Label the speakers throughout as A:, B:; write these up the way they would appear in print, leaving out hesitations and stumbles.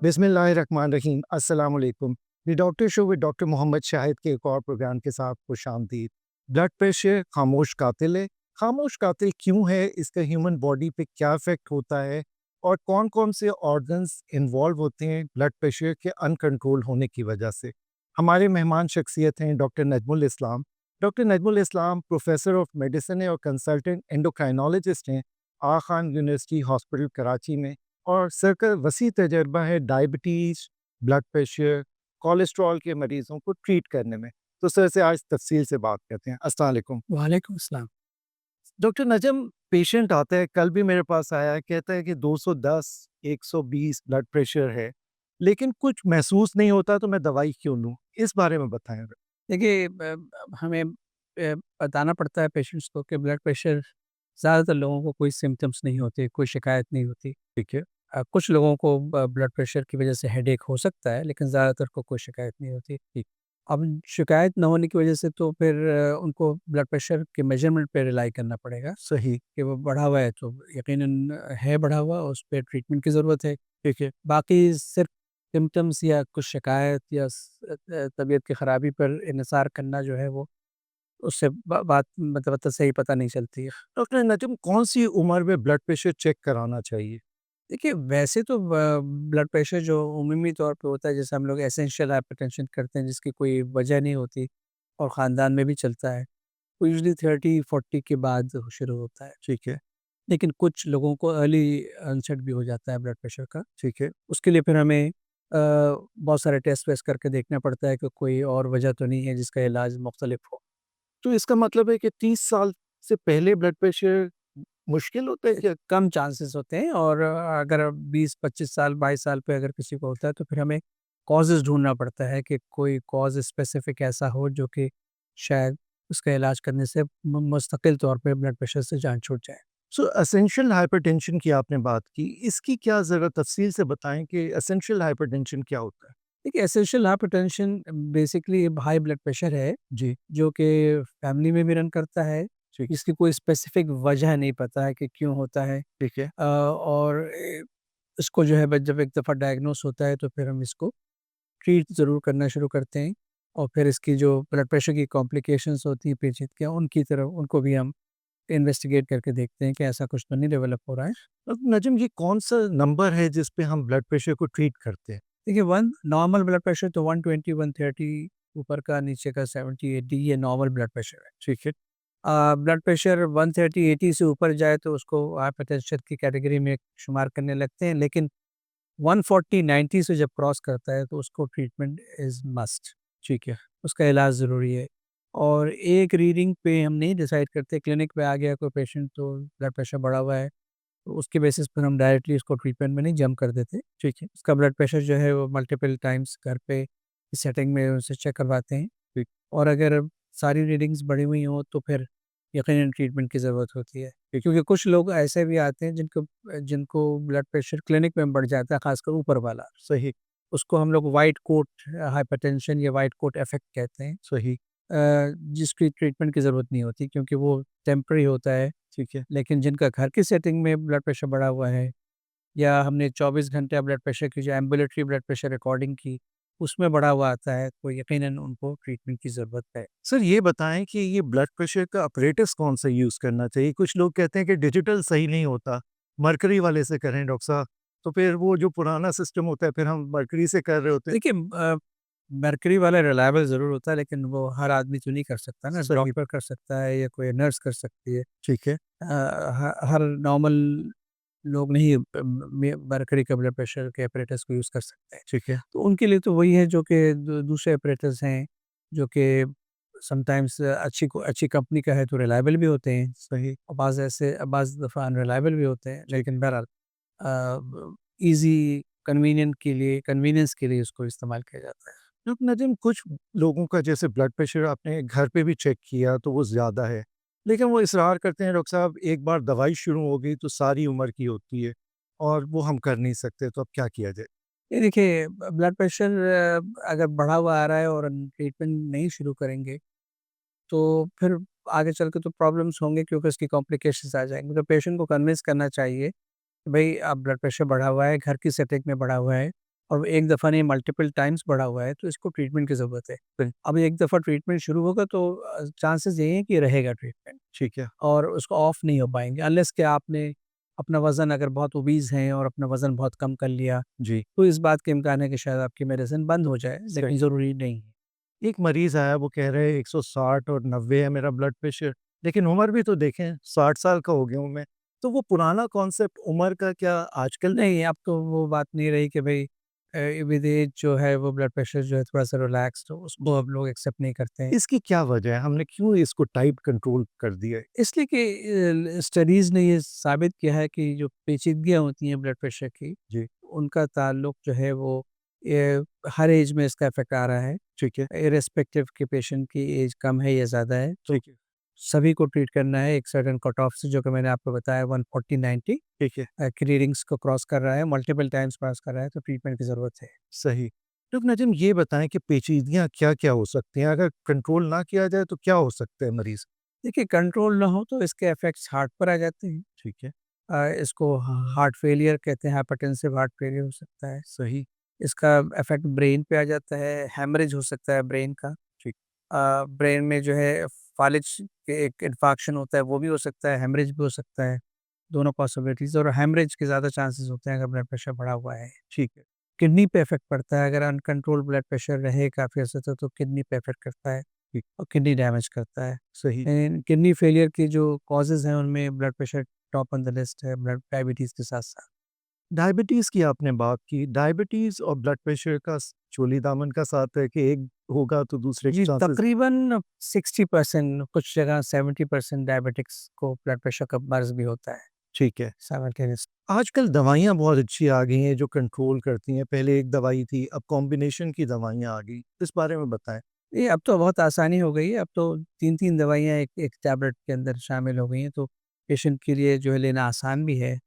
A: बिस्मिल्लाहिर्रहमानिर्रहीम अस्सलाम वालेकुम। The doctor show with doctor Mohammad Shahid के एक और प्रोग्राम के साथ खुशामदीद। ब्लड प्रेशर खामोश कातिल है। खामोश कातिल क्यों है? इसका ह्यूमन बॉडी पे क्या इफेक्ट होता है? और कौन-कौन से ऑर्गन्स इन्वॉल्व होते हैं ब्लड प्रेशर के अनकंट्रोल होने की वजह से? हमारे मेहमान शख्सियत हैं doctor Najmul Islam. Doctor Najmul Islam professor of medicine है और कंसल्टेंट एंडोक्राइनोलॉजिस्ट हैं आगा खान यूनिवर्सिटी हॉस्पिटल कराची में। और सर का वसी तजर्बा है डायबिटीज़, ब्लड प्रेशर, कोलेस्ट्रॉल के मरीज़ों को ट्रीट करने में। तो सर से आज तफ़सील से बात करते हैं। अस्सलाम वालेकुम।
B: वालेकुम अस्सलाम।
A: डॉक्टर नजम, पेशेंट आता है, कल भी मेरे पास आया, कहता है कि 210, 120 ब्लड प्रेशर है, लेकिन कुछ महसूस नहीं होता तो मैं दवाई क्यों लूँ? इस बारे में बताएँ ज़रा।
B: देखिए हमें बताना पड़ता है पेशेंट्स को कि ब्लड प्रेशर ज़्यादातर लोगों को कोई सिम्पटम्स नहीं होते, कोई शिकायत नहीं होती।
A: ठीक है,
B: कुछ लोगों को ब्लड प्रेशर की वजह से हेडेक हो सकता है, लेकिन ज़्यादातर को कोई शिकायत नहीं होती।
A: ठीक,
B: अब शिकायत ना होने की वजह से तो फिर उनको ब्लड प्रेशर के मेजरमेंट पे रिलाई करना पड़ेगा
A: सही,
B: कि वो बढ़ा हुआ है तो यकीनन है बढ़ा हुआ, उस पे ट्रीटमेंट की ज़रूरत है।
A: ठीक है।
B: बाकी सिर्फ सिम्पटम्स या कुछ शिकायत या तबीयत की ख़राबी पर इन्हिसार करना जो है वो उससे बात मतलब सही पता नहीं चलती है।
A: डॉक्टर नजम, कौन-सी उम्र में ब्लड प्रेशर चेक कराना चाहिए?
B: देखिए वैसे तो ब्लड प्रेशर जो उमूमी तौर पे होता है जैसे हम लोग एसेंशियल हाइपरटेंशन करते हैं जिसकी कोई वजह नहीं होती और ख़ानदान में भी चलता है, वो यूजुअली 30-40 के बाद शुरू होता है।
A: ठीक है,
B: लेकिन कुछ लोगों को अर्ली ऑनसेट भी हो जाता है ब्लड प्रेशर का।
A: ठीक है।
B: उसके लिए फिर हमें बहुत सारे टेस्ट वेस्ट करके देखना पड़ता है कि कोई और वजह तो नहीं है जिसका इलाज मुख्तलिफ हो।
A: तो इसका मतलब है कि 30 साल से पहले ब्लड प्रेशर मुश्किल होता है क्या?
B: कम चांसेस होते हैं और अगर 20-25 साल 22 साल पे अगर किसी को होता है तो फिर हमें कॉजेज़ ढूँढना पड़ता है कि कोई कॉज़ स्पेसिफ़िक ऐसा हो जो कि शायद उसका इलाज करने से मुस्तकिल तौर पे ब्लड प्रेशर से जान छूट जाए।
A: सो एसेंशियल हाइपरटेंशन की आपने बात की, इसकी क्या ज़रा तफ़सील से बताएँ कि एसेंशियल हाइपरटेंशन क्या होता है?
B: देखिए essential hypertension basically high blood pressure है,
A: जी,
B: जो कि फैमिली में भी रन करता है,
A: ठीक,
B: जिसकी कोई स्पेसिफ़िक वजह नहीं पता है कि क्यों होता है।
A: ठीक है,
B: और इसको जो है जब एक दफ़ा डायग्नोस होता है तो फिर हम इसको ट्रीट ज़रूर करना शुरू करते हैं और फिर इसकी जो ब्लड प्रेशर की कॉम्प्लिकेशंस होती हैं पेशेंट के उनकी तरफ उनको भी हम इन्वेस्टिगेट करके देखते हैं कि ऐसा कुछ तो नहीं डेवलप हो रहा है।
A: अब नजम, ये कौन-सा नंबर है जिस पे हम ब्लड प्रेशर को ट्रीट करते हैं?
B: देखिए 1 नॉर्मल ब्लड प्रेशर तो 120-130 ऊपर का नीचे का 70-80 ये नॉर्मल ब्लड प्रेशर है।
A: ठीक है,
B: ब्लड प्रेशर 130-80 से ऊपर जाए तो उसको हाइपरटेंशन की कैटेगरी में शुमार करने लगते हैं, लेकिन 140-90 से जब क्रॉस करता है तो उसको ट्रीटमेंट इज़ मस्ट,
A: ठीक है,
B: उसका इलाज ज़रूरी है। और एक रीडिंग पे हम नहीं डिसाइड करते, क्लिनिक पे आ गया कोई पेशेंट तो ब्लड प्रेशर बढ़ा हुआ है, तो उसके बेसिस पर हम डायरेक्टली उसको ट्रीटमेंट में नहीं जंप कर देते।
A: ठीक है,
B: उसका ब्लड प्रेशर जो है वो मल्टीपल टाइम्स घर पे सेटिंग में उसे चेक करवाते हैं
A: ठीक,
B: और अगर सारी रीडिंग्स बढ़ी हुई हों तो फिर यकीनन ट्रीटमेंट की ज़रूरत होती है।
A: ठीक,
B: क्योंकि कुछ लोग ऐसे भी आते हैं जिनको जिनको ब्लड प्रेशर क्लिनिक में बढ़ जाता है, ख़ासकर ऊपर वाला।
A: सही,
B: उसको हम लोग व्हाइट कोट हाइपरटेंशन या व्हाइट कोट इफ़ेक्ट कहते हैं।
A: सही,
B: जिसकी ट्रीटमेंट की ज़रूरत नहीं होती क्योंकि वो टेम्परेरी होता है।
A: ठीक है।
B: लेकिन जिनका घर की सेटिंग में ब्लड प्रेशर बढ़ा हुआ है या हमने 24 घंटे ब्लड प्रेशर की जो एम्बुलेटरी ब्लड प्रेशर रिकॉर्डिंग की, उसमें बढ़ा हुआ आता है, तो यकीनन उनको ट्रीटमेंट की ज़रूरत है।
A: सर ये बताएँ कि ये ब्लड प्रेशर का अपरेटस कौन-सा यूज़ करना चाहिए? कुछ लोग कहते हैं कि डिजिटल सही नहीं होता, मरकरी वाले से करें डॉक्टर साहब। तो फिर वो जो पुराना सिस्टम होता है, फिर हम मरकरी से कर रहे होते हैं।
B: देखिए मर्करी वाला रिलायबल ज़रूर होता है, लेकिन वो हर आदमी तो नहीं कर सकता ना,
A: सही,
B: डॉक्टर कर सकता है या कोई नर्स कर सकती है।
A: ठीक है,
B: हर नॉर्मल लोग नहीं मर्करी का ब्लड प्रेशर के अपरेटस को यूज़ कर सकते हैं।
A: ठीक है,
B: तो उनके लिए तो वही है जो कि दूसरे ऑपरेटर्स हैं, जो कि समटाइम्स अच्छी कंपनी का है तो रिलायबल भी होते हैं
A: सही।
B: और बाज़ दफ़ा अनरिलायबल भी होते हैं। लेकिन बहरहाल ईज़ी कन्वीनियंस के लिए उसको इस्तेमाल किया जाता है।
A: अब नदीम, कुछ लोगों का जैसे ब्लड प्रेशर आपने घर पे भी चेक किया तो वो ज़्यादा है, लेकिन वो इसरार करते हैं डॉक्टर साहब एक बार दवाई शुरू हो गई तो सारी उम्र की होती है और वो हम कर नहीं सकते, तो अब क्या किया जाए?
B: ये देखिए ब्लड प्रेशर अगर बढ़ा हुआ आ रहा है और हम ट्रीटमेंट नहीं शुरू करेंगे, तो फिर आगे चल के तो प्रॉब्लम्स होंगे क्योंकि उसकी कॉम्प्लिकेशंस आ जाएँगी। तो पेशेंट को कन्विंस करना चाहिए, कि भई अब ब्लड प्रेशर बढ़ा हुआ है, घर की सेटिंग में बढ़ा हुआ है। और एक दफ़ा नहीं मल्टीपल टाइम्स बढ़ा हुआ है, तो इसको ट्रीटमेंट की ज़रूरत है। अब एक दफ़ा ट्रीटमेंट शुरू होगा तो चांसेस यही हैं कि रहेगा ट्रीटमेंट
A: ठीक है।
B: और उसको ऑफ नहीं हो पाएँगे अनलेस कि आपने अपना वज़न अगर बहुत ओबीज़ हैं और अपना वज़न बहुत कम कर लिया,
A: जी।
B: तो इस बात के इम्कान है कि शायद आपकी मेडिसिन बंद हो जाए,
A: सही।
B: लेकिन ज़रूरी नहीं है।
A: एक मरीज़ आया, वो कह रहे हैं 160 और 90 है मेरा ब्लड प्रेशर, लेकिन उम्र भी तो देखें 60 साल का हो गया हूँ मैं। तो वो पुराना कॉन्सेप्ट उम्र का क्या आजकल
B: नहीं, अब तो वो बात नहीं रही कि भई विद एज जो है वो ब्लड प्रेशर जो है थोड़ा-सा रिलैक्स्ड हो, उसको अब लोग एक्सेप्ट नहीं करते हैं।
A: इसकी क्या वजह है? हमने क्यों इसको टाइट कंट्रोल कर दिया है?
B: इसलिए कि स्टडीज़ ने ये साबित किया है कि जो पेचीदगियाँ होती हैं ब्लड प्रेशर की,
A: जी।
B: उनका ताल्लुक जो है वो ये हर एज में इसका इफ़ेक्ट आ रहा है,
A: ठीक है।
B: इर्रेस्पेक्टिव कि पेशेंट की एज कम है या ज़्यादा है, तो
A: ठीक है।
B: सभी को ट्रीट करना है एक सर्टेन कट ऑफ से जो कि मैंने आपको बताया 140-90
A: ठीक है।
B: की रीडिंग्स को क्रॉस कर रहा है, मल्टीपल टाइम्स क्रॉस कर रहा है, तो ट्रीटमेंट की ज़रूरत है।
A: सही। तो नजीम ये बताएँ कि पेचीदगियाँ क्या-क्या हो सकती हैं? अगर कंट्रोल ना किया जाए तो क्या हो सकता है मरीज़?
B: देखिए कंट्रोल ना हो तो इसके इफ़ेक्ट्स हार्ट पर आ जाते हैं।
A: ठीक है।
B: इसको हार्ट फेलियर कहते हैं, हाइपरटेंसिव हार्ट फेलियर हो सकता है।
A: सही।
B: इसका इफ़ेक्ट ब्रेन पे आ जाता है, हैमरेज हो सकता है ब्रेन का।
A: ठीक।
B: ब्रेन में जो है फालिज के एक इन्फाक्शन होता है, वो भी हो सकता है, हैमरेज भी हो सकता है, दोनों पॉसिबिलिटीज़ और हैमरेज के ज़्यादा चांसेस होते हैं अगर ब्लड प्रेशर बढ़ा हुआ है।
A: ठीक है।
B: किडनी पे इफ़ेक्ट पड़ता है, अगर अनकंट्रोल्ड ब्लड प्रेशर रहे काफ़ी अर्से तक तो किडनी पे इफ़ेक्ट करता है
A: ठीक।
B: और किडनी डैमेज करता है।
A: सही।
B: किडनी फेलियर की जो कॉज़ेज़ हैं उनमें blood pressure top on the list है, ब्लड डायबिटीज़ के साथ-साथ।
A: डायबिटीज़ की आपने बात की, डायबिटीज़ और ब्लड प्रेशर का चोली-दामन का साथ है कि एक होगा तो दूसरे के
B: जी,
A: चांसेस।
B: तकरीबन 60% कुछ जगह 70% डायबिटिक्स को ब्लड प्रेशर का मर्ज़ भी होता है
A: ठीक है।
B: साइमल्टेनियस।
A: आजकल दवाइयाँ बहुत अच्छी आ गई हैं जो कंट्रोल करती हैं। पहले एक दवाई थी, अब कॉम्बिनेशन की दवाइयाँ आ गई। इस बारे में बताएँ?
B: ये अब तो बहुत आसानी हो गई है, अब तो 3-3 दवाइयाँ एक एक टैबलेट के अंदर शामिल हो गई हैं, तो पेशेंट के लिए जो है लेना आसान भी है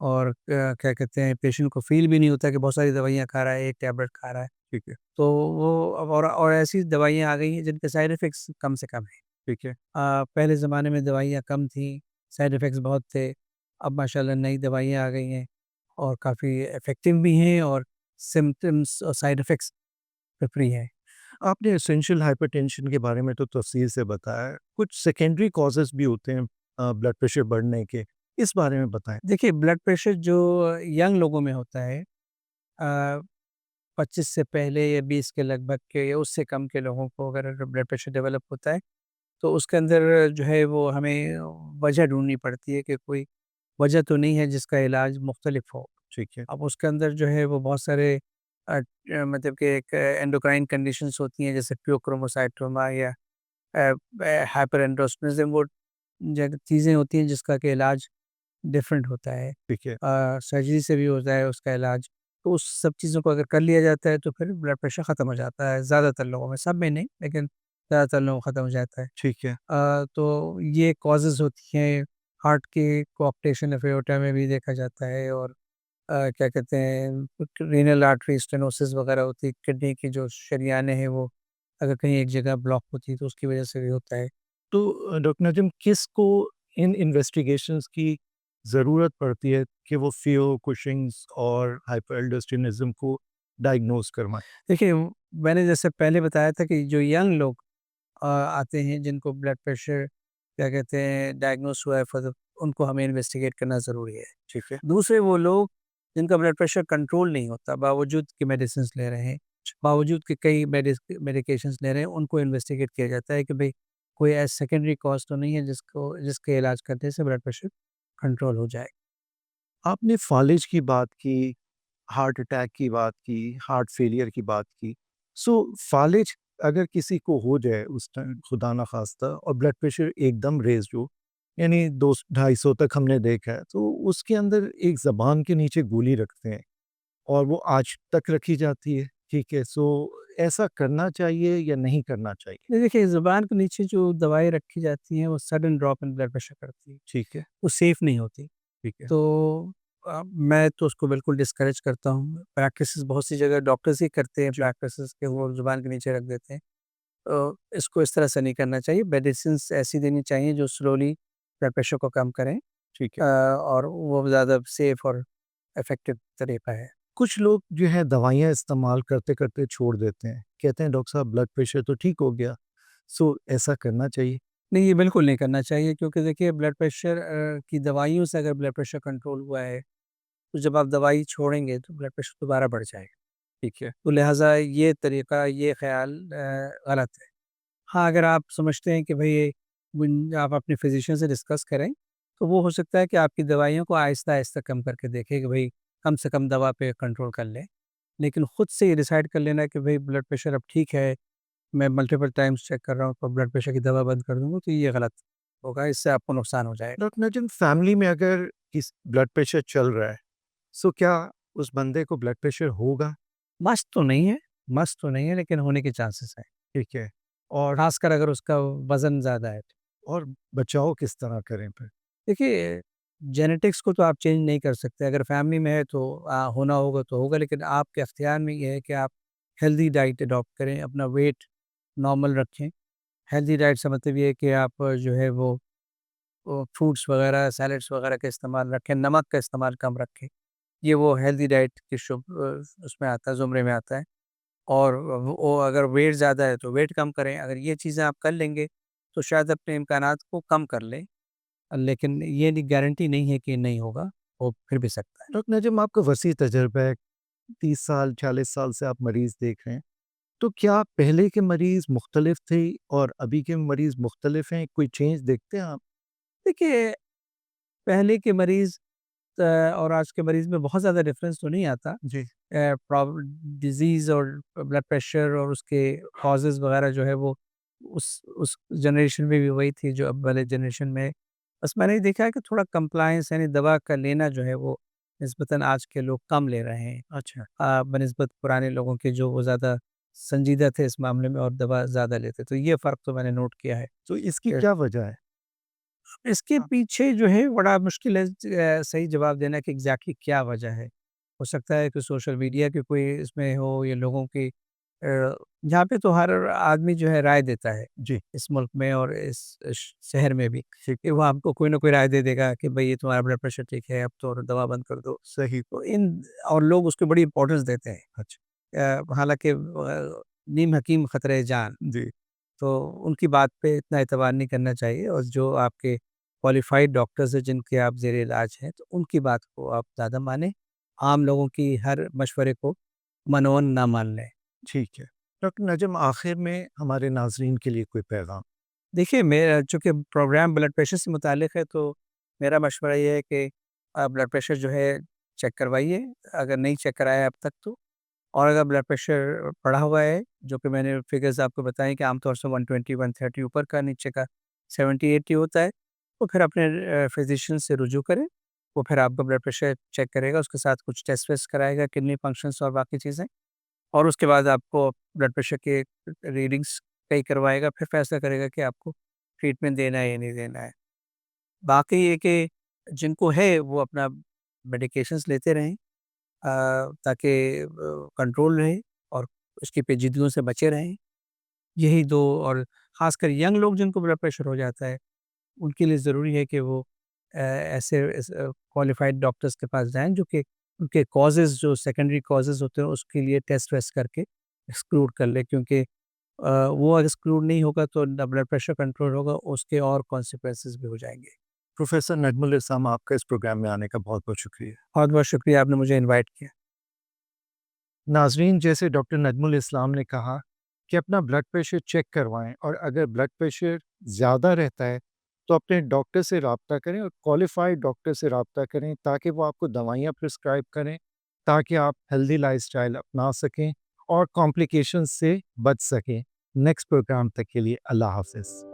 B: और क्या कहते हैं पेशेंट को फ़ील भी नहीं होता कि बहुत सारी दवाइयाँ खा रहा है, एक टैबलेट खा रहा है।
A: ठीक है।
B: तो वो अब और ऐसी दवाइयाँ आ गई हैं जिनके साइड इफ़ेक्ट्स कम से कम हैं।
A: ठीक है।
B: पहले ज़माने में दवाइयाँ कम थीं, साइड इफ़ेक्ट्स बहुत थे, अब माशाल्लाह नई दवाइयाँ आ गई हैं और काफ़ी इफ़ेक्टिव भी हैं और सिम्पटम्स और साइड इफ़ेक्ट्स पे फ्री हैं।
A: आपने एसेंशियल हाइपरटेंशन के बारे में तो तफ़सील से बताया। कुछ सेकेंडरी कॉज़ेज़ भी होते हैं ब्लड प्रेशर बढ़ने के। इस बारे में बताएँ?
B: देखिए ब्लड प्रेशर जो यंग लोगों में होता है 25 से पहले या 20 के लगभग के या उससे कम के लोगों को अगर ब्लड प्रेशर डेवलप होता है, तो उसके अंदर जो है वो हमें वजह ढूँढनी पड़ती है कि कोई वजह तो नहीं है जिसका इलाज मुख्तलिफ हो।
A: ठीक है।
B: अब उसके अंदर जो है वो बहुत सारे मतलब कि एक एंडोक्राइन कंडीशंस होती हैं जैसे प्योक्रोमोसाइटोमा या हाइपर एंड्रोस्पेनिज्म वो जग चीज़ें होती हैं जिसका कि इलाज डिफरेंट होता है।
A: ठीक है।
B: सर्जरी से भी होता है उसका इलाज। तो उस सब चीज़ों को अगर कर लिया जाता है तो फिर ब्लड प्रेशर ख़त्म हो जाता है ज़्यादातर लोगों में, सब में नहीं लेकिन ज़्यादातर लोगों को ख़त्म हो जाता है।
A: ठीक है।
B: तो ये कॉज़ेज़ होती हैं, हार्ट के कोआक्टेशन ऑफ एओर्टा में भी देखा जाता है और क्या कहते हैं रीनल आर्टरी स्टेनोसिस वगैरह होती है, किडनी की जो शरीयानें हैं वो अगर कहीं एक जगह ब्लॉक होती है तो उसकी वजह से भी होता है।
A: तो डॉक्टर नजम किसको इन इन्वेस्टिगेशंस की ज़रूरत पड़ती है कि वो फियो, कुशिंग्स और हाइपरएल्डोस्टेनिज्म को डायग्नोज़ करवाएँ?
B: देखिए, मैंने जैसे पहले बताया था कि जो यंग लोग आते हैं जिनको ब्लड प्रेशर क्या कहते हैं डायग्नोस हुआ है उनको हमें इन्वेस्टिगेट करना ज़रूरी है।
A: ठीक है।
B: दूसरे वो लोग जिनका ब्लड प्रेशर कंट्रोल नहीं होता, बावजूद कि मेडिसिन्स ले रहे हैं, बावजूद कि कई मेडिकेशंस ले रहे हैं, उनको इन्वेस्टिगेट किया जाता है कि भई कोई सेकेंडरी कॉज़ तो नहीं है जिसके इलाज करने से ब्लड प्रेशर कंट्रोल हो जाए।
A: आपने फ़ालिज की बात की, हार्ट अटैक की बात की, हार्ट फेलियर की बात की। सो फ़ालिज अगर किसी को हो जाए उस टाइम खुदा ना ख़ास्ता और ब्लड प्रेशर एकदम रेज़ हो, यानी 2 250 तक हमने देखा है, तो उसके अंदर एक ज़बान के नीचे गोली रखते हैं और वो आज तक रखी जाती है, ठीक है? सो ऐसा करना चाहिए या नहीं करना चाहिए?
B: ये देखिए ज़ुबान के नीचे जो दवाई रखी जाती हैं, वो sudden drop in blood pressure करती है,
A: ठीक है।
B: वो सेफ़ नहीं होती।
A: ठीक है।
B: तो मैं तो उसको बिल्कुल डिस्करेज करता हूँ। प्रैक्टिसेस बहुत सी जगह डॉक्टर्स ही करते हैं
A: जी।
B: प्रैक्टिसेस कि वो ज़ुबान के नीचे रख देते हैं। इसको इस तरह से नहीं करना चाहिए। मेडिसिन्स ऐसी देनी चाहिए जो स्लोली ब्लड प्रेशर को कम करें
A: ठीक है।
B: और वो ज़्यादा सेफ और इफ़ेक्टिव तरीका है।
A: कुछ लोग जो है दवाइयाँ इस्तेमाल करते-करते छोड़ देते हैं। कहते हैं डॉक्टर साहब ब्लड प्रेशर तो ठीक हो गया। सो ऐसा करना चाहिए?
B: नहीं, ये बिल्कुल नहीं करना चाहिए क्योंकि देखिए ब्लड प्रेशर की दवाइयों से अगर ब्लड प्रेशर कंट्रोल हुआ है, तो जब आप दवाई छोड़ेंगे तो ब्लड प्रेशर दोबारा बढ़ जाएगा।
A: ठीक है।
B: तो लिहाज़ा ये तरीका, ये ख़्याल गलत है। हाँ, अगर आप समझते हैं कि भई आप अपने फ़िज़िशियन से डिस्कस करें, तो वो हो सकता है कि आपकी दवाइयों को आहिस्ता-आहिस्ता कम करके देखें कि भई कम से कम दवा पे कंट्रोल कर लें। लेकिन खुद से ये डिसाइड कर लेना कि भई ब्लड प्रेशर अब ठीक है, मैं मल्टीपल टाइम्स चेक कर रहा हूँ, तो ब्लड प्रेशर की दवा बंद कर दूँगा, तो ये गलत होगा, इससे आपको नुकसान हो जाएगा।
A: डॉक्टर नजम फैमिली में अगर किस ब्लड प्रेशर चल रहा है, सो क्या उस बंदे को ब्लड प्रेशर होगा?
B: मस्त तो नहीं है लेकिन होने के चांसेस हैं,
A: ठीक है। और
B: ख़ासकर अगर उसका वज़न ज़्यादा है।
A: और बचाव किस तरह करें फिर?
B: देखिए, जेनेटिक्स को तो आप चेंज नहीं कर सकते, अगर फैमिली में है तो होना होगा तो होगा, लेकिन आपके अख्तियार में ये है कि आप हेल्दी डाइट अडॉप्ट करें, अपना वेट नॉर्मल रखें। हेल्दी डाइट से मतलब ये है कि आप जो है वो फ्रूट्स वगैरह, सैलड्स वगैरह का इस्तेमाल रखें, नमक का इस्तेमाल कम रखें। ये वो हेल्दी डाइट के उसमें आता है, ज़ुमरे में आता है। और वो अगर वेट ज़्यादा है तो वेट कम करें, अगर ये चीज़ें आप कर लेंगे, तो शायद अपने इम्कानात को कम कर लें। लेकिन ये नहीं, गारंटी नहीं है कि नहीं होगा, हो फिर भी सकता है।
A: डॉक्टर नजम आपका वसी तजर्बा है, 30 साल 40 साल से आप मरीज़ देख रहे हैं। तो क्या पहले के मरीज़ मुख्तलिफ थे और अभी के मरीज़ मुख्तलिफ हैं? कोई चेंज देखते हैं आप?
B: देखिए, पहले के मरीज़ और आज के मरीज़ में बहुत ज़्यादा डिफ़रेंस तो नहीं आता।
A: जी।
B: प्रॉब डिज़ीज़ और ब्लड प्रेशर और उसके कॉज़ेज़ वग़ैरह जो है वो उस जनरेशन में भी वही थी जो अब वाले जनरेशन में है। बस मैंने ये देखा है कि थोड़ा कंप्लायंस यानी दवा का लेना जो है वो निस्बतन आज के लोग कम ले रहे हैं।
A: अच्छा।
B: बनिस्बत पुराने लोगों के जो वो ज़्यादा संजीदा थे इस मामले में और दवा ज़्यादा लेते। तो ये फ़र्क तो मैंने नोट किया है।
A: तो इसकी
B: कि
A: क्या वजह है?
B: इसके
A: हाँ।
B: पीछे जो है बड़ा मुश्किल है सही जवाब देना कि एग्ज़ैक्टली क्या वजह है। हो सकता है कि सोशल मीडिया की कोई इसमें हो या लोगों की यहाँ पे तो हर आदमी जो है राय देता है,
A: जी।
B: इस मुल्क में और इस शहर में भी,
A: ठीक।
B: कि वो आपको कोई ना कोई राय दे देगा कि भई ये तुम्हारा ब्लड प्रेशर ठीक है, अब तो दवा बंद कर दो।
A: सही।
B: तो इन और लोग उसको बड़ी इम्पोर्टेंस देते हैं।
A: अच्छा।
B: हालाँकि नीम हकीम ख़तरे जान।
A: जी।
B: तो उनकी बात पे इतना एतबार नहीं करना चाहिए और जो आपके क्वालिफ़ाइड डॉक्टर्स हैं जिनके आप ज़ेरे इलाज हैं, तो उनकी बात को आप ज़्यादा मानें। आम लोगों की हर मशवरे को मनोवन ना मान लें।
A: ठीक है। डॉक्टर नजम आखिर में हमारे नाज़रीन के लिए कोई पैगाम?
B: देखिए, मेरा चूँकि प्रोग्राम ब्लड प्रेशर से मुताल्लिक़ है, तो मेरा मशवरा ये है कि ब्लड प्रेशर जो है चेक करवाइए, अगर नहीं चेक कराया अब तक तो। और अगर ब्लड प्रेशर बढ़ा हुआ है, जो कि मैंने फिगर्स आपको बताई कि आमतौर से 120-130 ऊपर का, नीचे का 70-80 होता है, तो फिर अपने फिज़िशियन से रुजू करें। वो फिर आपका ब्लड प्रेशर चेक करेगा, उसके साथ कुछ टेस्ट वेस्ट कराएगा, किडनी फंक्शंस और बाकी चीज़ें। और उसके बाद आपको ब्लड प्रेशर के रीडिंग्स कई करवाएगा, फिर फैसला करेगा कि आपको ट्रीटमेंट देना है या नहीं देना है। बाकी ये कि जिनको है वो अपना मेडिकेशंस लेते रहें, ताकि कंट्रोल रहे और इसकी पेचीदगियों से बचे रहें। यही 2, और ख़ासकर यंग लोग जिनको ब्लड प्रेशर हो जाता है, उनके लिए ज़रूरी है कि वो ऐसे क्वालिफ़ाइड डॉक्टर्स के पास जाएँ जो कि उनके कॉज़ेज़, जो सेकेंडरी कॉज़ेज़ होते हैं उसके लिए टेस्ट वेस्ट करके एक्सक्लूड कर लें, क्योंकि वो अगर एक्सक्लूड नहीं होगा तो ना ब्लड प्रेशर कंट्रोल होगा, उसके और कॉन्सिक्वेंसेस भी हो जाएँगे।
A: प्रोफ़ेसर नजमुल इस्लाम आपका इस प्रोग्राम में आने का बहुत-बहुत शुक्रिया।
B: बहुत-बहुत शुक्रिया, आपने मुझे इनवाइट किया।
A: नाज़रीन, जैसे डॉक्टर नजमुल इस्लाम ने कहा कि अपना ब्लड प्रेशर चेक करवाएँ और अगर ब्लड प्रेशर ज़्यादा रहता है, तो अपने डॉक्टर से राब्ता करें और क्वालिफ़ाइड डॉक्टर से राब्ता करें ताकि वो आपको दवाइयाँ प्रिस्क्राइब करें, ताकि आप हेल्दी लाइफ़स्टाइल अपना सकें और कॉम्प्लिकेशंस से बच सकें। नेक्स्ट प्रोग्राम तक के लिए अल्लाह हाफ़िज़।